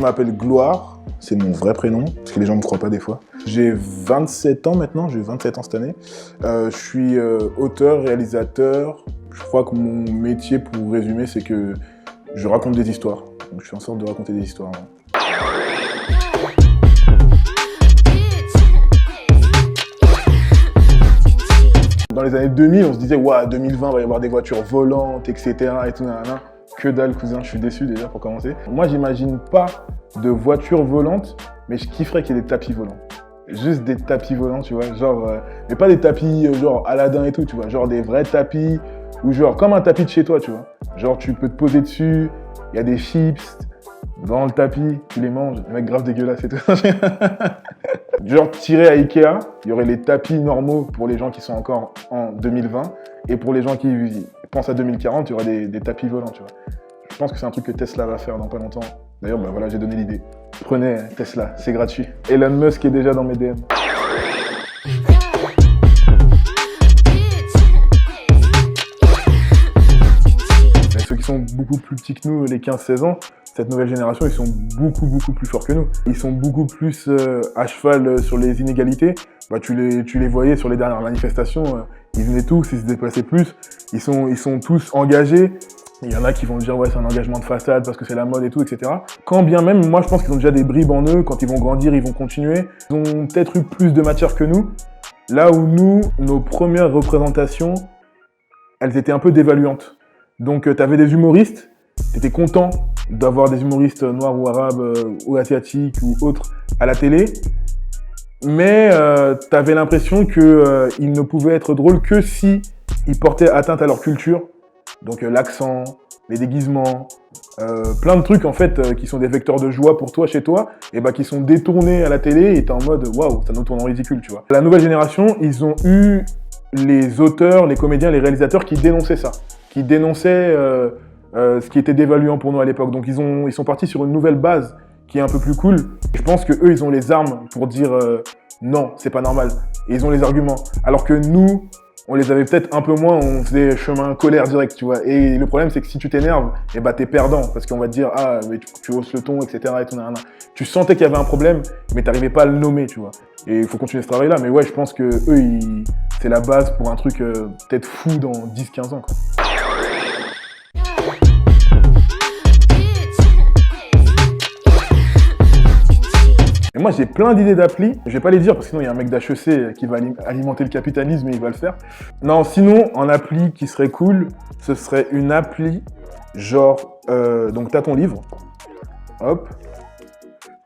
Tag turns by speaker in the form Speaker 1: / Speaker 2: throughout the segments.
Speaker 1: Je m'appelle Gloire, c'est mon vrai prénom, parce que les gens ne me croient pas des fois. J'ai 27 ans maintenant, j'ai 27 ans cette année. Je suis auteur, réalisateur. Je crois que mon métier, pour résumer, c'est que je raconte des histoires. Donc je fais en sorte de raconter des histoires. Dans les années 2000, on se disait, ouais, 2020, il va y avoir des voitures volantes, etc. et tout, nanana. Que dalle, cousin, je suis déçu déjà pour commencer. Moi, j'imagine pas de voitures volantes, mais je kifferais qu'il y ait des tapis volants. Juste des tapis volants, tu vois, genre, mais pas des tapis genre Aladdin et tout, tu vois, genre des vrais tapis, ou genre comme un tapis de chez toi, tu vois. Genre, tu peux te poser dessus, il y a des chips dans le tapis, tu les manges, le mec grave dégueulasse et tout. Genre, tiré à Ikea, il y aurait les tapis normaux pour les gens qui sont encore en 2020, et pour les gens qui pensent à 2040, il y aura des tapis volants, tu vois. Je pense que c'est un truc que Tesla va faire dans pas longtemps. D'ailleurs, bah voilà, j'ai donné l'idée. Prenez Tesla, c'est gratuit. Elon Musk est déjà dans mes DM. Mais ceux qui sont beaucoup plus petits que nous, les 15-16 ans, cette nouvelle génération, ils sont beaucoup plus forts que nous. Ils sont beaucoup plus à cheval sur les inégalités. Bah, tu les voyais sur les dernières manifestations, ils venaient tous, ils se déplaçaient plus. Ils sont tous engagés. Il y en a qui vont dire ouais, c'est un engagement de façade parce que c'est la mode et tout, etc. Quand bien même, moi je pense qu'ils ont déjà des bribes en eux. Quand ils vont grandir, ils vont continuer. Ils ont peut-être eu plus de matière que nous. Là où nous, nos premières représentations, elles étaient un peu dévaluantes. Donc tu avais des humoristes, tu étais content d'avoir des humoristes noirs ou arabes ou asiatiques ou autres à la télé. Mais tu avais l'impression qu'ils ne pouvaient être drôles que si ils portaient atteinte à leur culture. Donc l'accent, les déguisements, plein de trucs en fait qui sont des vecteurs de joie pour toi, chez toi, et bah qui sont détournés à la télé et t'es en mode waouh, ça nous tourne en ridicule, tu vois. La nouvelle génération, ils ont eu les auteurs, les comédiens, les réalisateurs qui dénonçaient ça, qui dénonçaient ce qui était dévaluant pour nous à l'époque. Donc ils sont partis sur une nouvelle base qui est un peu plus cool. Et je pense que eux, ils ont les armes pour dire non, c'est pas normal. Et ils ont les arguments. Alors que nous, on les avait peut-être un peu moins, on faisait chemin colère direct, tu vois. Et le problème, c'est que si tu t'énerves, eh bah, t'es perdant. Parce qu'on va te dire, ah, mais tu hausses le ton, etc. Et tout, nanana. Tu sentais qu'il y avait un problème, mais t'arrivais pas à le nommer, tu vois. Et il faut continuer ce travail-là. Mais ouais, je pense que eux, c'est la base pour un truc peut-être fou dans 10-15 ans, quoi. Et moi, j'ai plein d'idées d'appli. Je vais pas les dire parce que sinon, il y a un mec d'HEC qui va alimenter le capitalisme et il va le faire. Non, sinon, en appli qui serait cool, ce serait une appli genre... donc, t'as ton livre. Hop.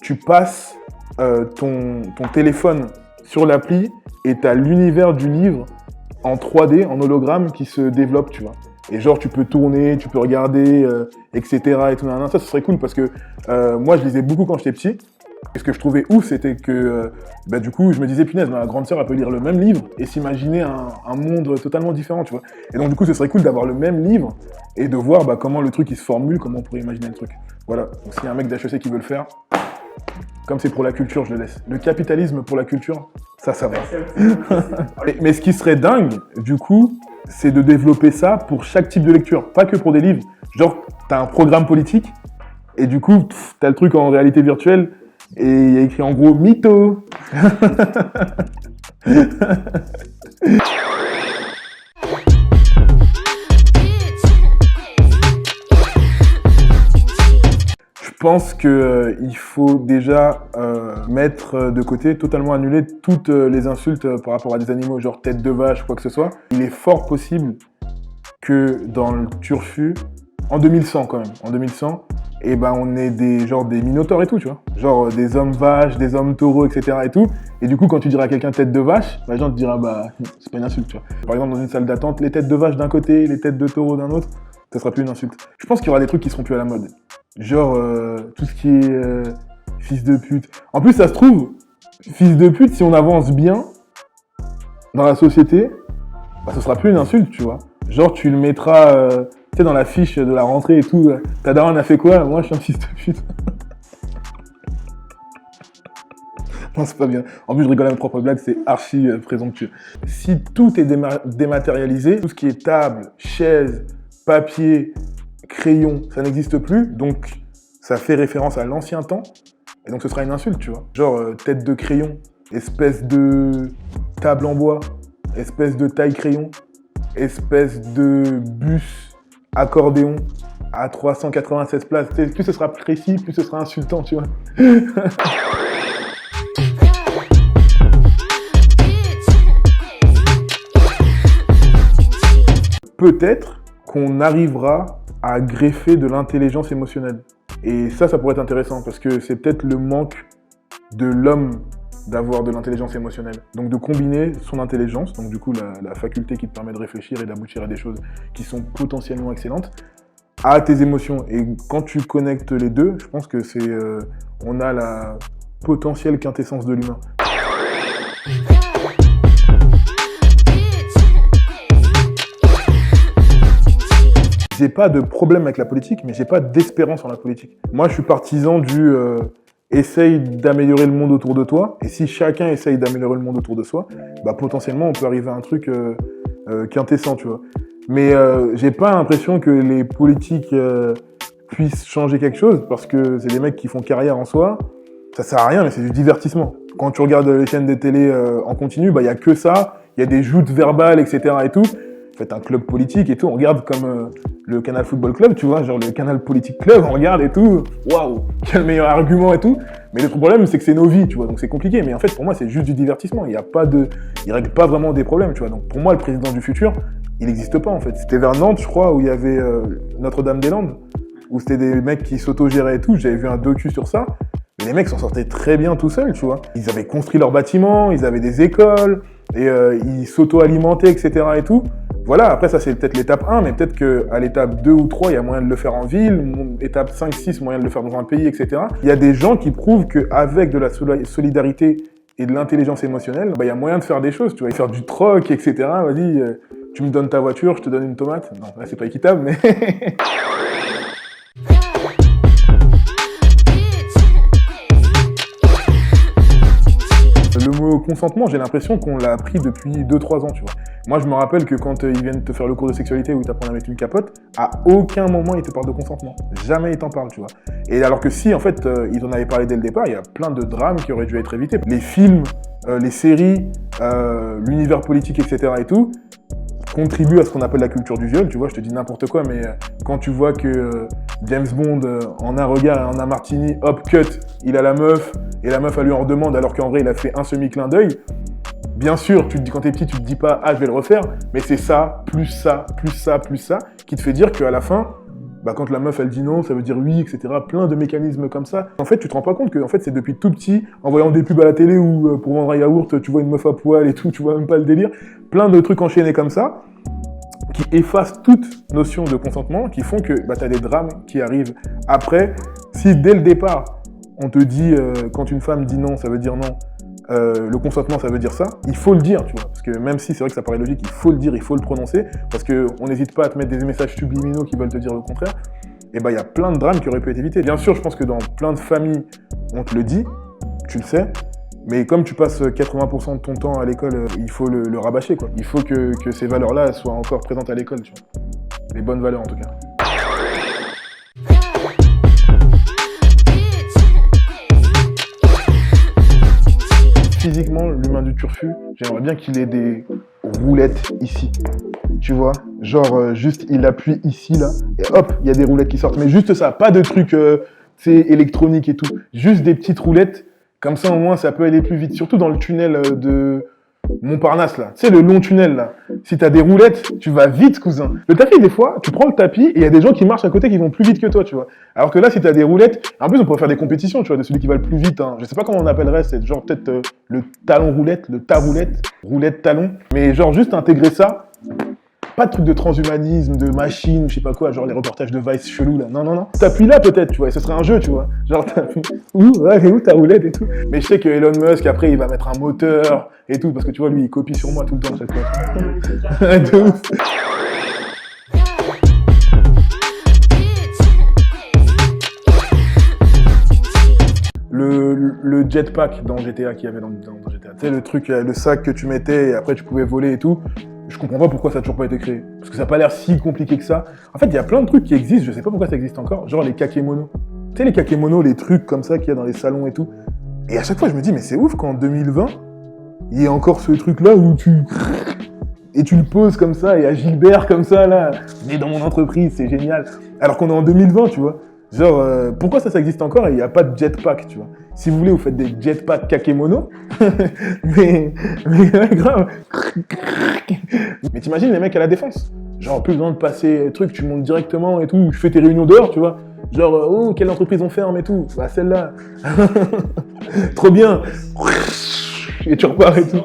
Speaker 1: Tu passes ton téléphone sur l'appli et t'as l'univers du livre en 3D, en hologramme qui se développe, tu vois. Et genre, tu peux tourner, tu peux regarder, etc. et tout. Ça, ce serait cool parce que moi, je lisais beaucoup quand j'étais petit. Et ce que je trouvais ouf, c'était que du coup, je me disais, punaise, ma grande sœur, elle peut lire le même livre et s'imaginer un monde totalement différent, tu vois. Et donc, du coup, ce serait cool d'avoir le même livre et de voir comment le truc il se formule, comment on pourrait imaginer le truc. Voilà. Donc, s'il y a un mec d'HEC qui veut le faire, comme c'est pour la culture, je le laisse. Le capitalisme pour la culture, ça va. Mais ce qui serait dingue, du coup, c'est de développer ça pour chaque type de lecture, pas que pour des livres. Genre, t'as un programme politique et du coup, t'as le truc en réalité virtuelle. Et il y a écrit en gros mytho. Je pense qu'il faut déjà mettre de côté, totalement annuler toutes les insultes par rapport à des animaux, genre tête de vache, quoi que ce soit. Il est fort possible que dans le turfu, en 2100 quand même, en 2100, et on est des minotaures et tout, tu vois. Genre des hommes vaches, des hommes taureaux, etc. et tout. Et du coup, quand tu diras à quelqu'un tête de vache, les gens te diront, c'est pas une insulte, tu vois. Par exemple, dans une salle d'attente, les têtes de vache d'un côté, les têtes de taureau d'un autre, ça sera plus une insulte. Je pense qu'il y aura des trucs qui seront plus à la mode. Genre, tout ce qui est fils de pute. En plus, ça se trouve, fils de pute, si on avance bien dans la société, ce sera plus une insulte, tu vois. Genre, tu le mettras... tu sais, dans la fiche de la rentrée et tout, ta daronne a fait quoi? Moi, je suis un fils de pute. Non, c'est pas bien. En plus, je rigole à mes propres blagues, c'est archi présomptueux. Si tout est dématérialisé, tout ce qui est table, chaise, papier, crayon, ça n'existe plus. Donc, ça fait référence à l'ancien temps, et donc ce sera une insulte, tu vois. Genre tête de crayon, espèce de table en bois, espèce de taille-crayon, espèce de bus accordéon à 396 places. Tu sais, plus ce sera précis, plus ce sera insultant, tu vois. Peut-être qu'on arrivera à greffer de l'intelligence émotionnelle. Et ça pourrait être intéressant, parce que c'est peut-être le manque de l'homme d'avoir de l'intelligence émotionnelle. Donc de combiner son intelligence, donc du coup la faculté qui te permet de réfléchir et d'aboutir à des choses qui sont potentiellement excellentes, à tes émotions. Et quand tu connectes les deux, je pense que on a la potentielle quintessence de l'humain. J'ai pas de problème avec la politique, mais j'ai pas d'espérance en la politique. Moi, je suis partisan du essaye d'améliorer le monde autour de toi, et si chacun essaye d'améliorer le monde autour de soi, bah potentiellement on peut arriver à un truc quintessent, tu vois. Mais j'ai pas l'impression que les politiques puissent changer quelque chose, parce que c'est des mecs qui font carrière en soi. Ça sert à rien, mais c'est du divertissement. Quand tu regardes les chaînes de télé en continu, bah y a que ça, il y a des joutes verbales, etc. et tout. Faites un club politique et tout, on regarde comme le Canal Football Club, tu vois, genre le Canal Politique Club, on regarde et tout, waouh, quel meilleur argument et tout. Mais le problème, c'est que c'est nos vies, tu vois, donc c'est compliqué. Mais en fait, pour moi, c'est juste du divertissement. Il règle pas vraiment des problèmes, tu vois. Donc pour moi, le président du futur, il n'existe pas en fait. C'était vers Nantes, je crois, où il y avait Notre-Dame-des-Landes, où c'était des mecs qui s'autogéraient et tout. J'avais vu un docu sur ça. Mais les mecs s'en sortaient très bien tout seuls, tu vois. Ils avaient construit leurs bâtiments, ils avaient des écoles, et ils s'auto-alimentaient, etc. et tout. Voilà, après ça c'est peut-être l'étape 1, mais peut-être qu'à l'étape 2 ou 3, il y a moyen de le faire en ville, étape 5, 6, moyen de le faire dans un pays, etc. Il y a des gens qui prouvent qu'avec de la solidarité et de l'intelligence émotionnelle, bah, il y a moyen de faire des choses, tu vois, faire du troc, etc. Vas-y, tu me donnes ta voiture, je te donne une tomate. Non, là c'est pas équitable, mais... Le mot consentement, j'ai l'impression qu'on l'a appris depuis 2-3 ans, tu vois. Moi, je me rappelle que quand ils viennent te faire le cours de sexualité où ils t'apprennent à mettre une capote, à aucun moment ils te parlent de consentement. Jamais ils t'en parlent, tu vois. Et alors que si, en fait, ils en avaient parlé dès le départ, il y a plein de drames qui auraient dû être évités. Les films, les séries, l'univers politique, etc. et tout, contribuent à ce qu'on appelle la culture du viol, tu vois, je te dis n'importe quoi, mais quand tu vois que James Bond, en un regard et en un martini, hop, cut, il a la meuf, et la meuf, elle lui en redemande, alors qu'en vrai, il a fait un semi-clin d'œil, bien sûr, tu te dis, quand t'es petit, tu te dis pas, ah, je vais le refaire, mais c'est ça, plus ça, plus ça, plus ça, qui te fait dire qu'à la fin, bah, quand la meuf, elle dit non, ça veut dire oui, etc. Plein de mécanismes comme ça. En fait, tu te rends pas compte que en fait, c'est depuis tout petit, en voyant des pubs à la télé où pour vendre un yaourt, tu vois une meuf à poil et tout, tu vois même pas le délire. Plein de trucs enchaînés comme ça, qui effacent toute notion de consentement, qui font que bah, tu as des drames qui arrivent après. Si dès le départ, on te dit, quand une femme dit non, ça veut dire non, le consentement, ça veut dire ça, il faut le dire, tu vois. Parce que même si c'est vrai que ça paraît logique, il faut le dire, il faut le prononcer, parce qu'on n'hésite pas à te mettre des messages subliminaux qui veulent te dire le contraire. Et bah, il y a plein de drames qui auraient pu être évités. Bien sûr, je pense que dans plein de familles, on te le dit, tu le sais, mais comme tu passes 80% de ton temps à l'école, il faut le rabâcher, quoi. Il faut que ces valeurs-là soient encore présentes à l'école, tu vois. Les bonnes valeurs, en tout cas. Physiquement, l'humain du turfu, j'aimerais bien qu'il ait des roulettes ici. Tu vois, genre juste il appuie ici, là, et hop, il y a des roulettes qui sortent. Mais juste ça, pas de trucs électroniques et tout. Juste des petites roulettes, comme ça au moins ça peut aller plus vite. Surtout dans le tunnel de Montparnasse, là. Tu sais, le long tunnel, là. Si t'as des roulettes, tu vas vite, cousin. Le tapis, des fois, tu prends le tapis et il y a des gens qui marchent à côté qui vont plus vite que toi, tu vois. Alors que là, si t'as des roulettes, en plus, on pourrait faire des compétitions, tu vois, de celui qui va le plus vite, hein. Je sais pas comment on appellerait, c'est genre peut-être le talon roulette, le ta-roulette, roulette-talon. Mais genre, juste intégrer ça. Pas de truc de transhumanisme, de machine, je sais pas quoi, genre les reportages de Vice chelou là. Non, non, non. T'appuies là peut-être, tu vois, et ce serait un jeu, tu vois. Genre t'appuies où ta roulette et tout. Mais je sais que Elon Musk, après, il va mettre un moteur et tout, parce que tu vois, lui, il copie sur moi tout le temps, chaque fois. De ouf. Le jetpack dans GTA qu'il y avait dans GTA. Tu sais, le truc, le sac que tu mettais et après tu pouvais voler et tout. Je comprends pas pourquoi ça a toujours pas été créé. Parce que ça a pas l'air si compliqué que ça. En fait, il y a plein de trucs qui existent, je sais pas pourquoi ça existe encore. Genre les kakémonos. Tu sais, les kakémonos, les trucs comme ça qu'il y a dans les salons et tout. Et à chaque fois, je me dis, mais c'est ouf qu'en 2020, il y ait encore ce truc-là où et tu le poses comme ça, et à Gilbert comme ça, là, mais dans mon entreprise, c'est génial. Alors qu'on est en 2020, tu vois. Genre, pourquoi ça existe encore et il n'y a pas de jetpack, tu vois. Si vous voulez, vous faites des jetpacks kakémono, mais ouais, grave. Mais t'imagines les mecs à la défense. Genre, plus besoin de passer truc, tu montes directement et tout, je fais tes réunions dehors, tu vois. Genre, oh, quelle entreprise on ferme et tout. Bah, celle-là. Trop bien. Et tu repars et tout.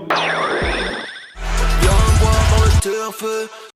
Speaker 2: Viens me voir dans le turf.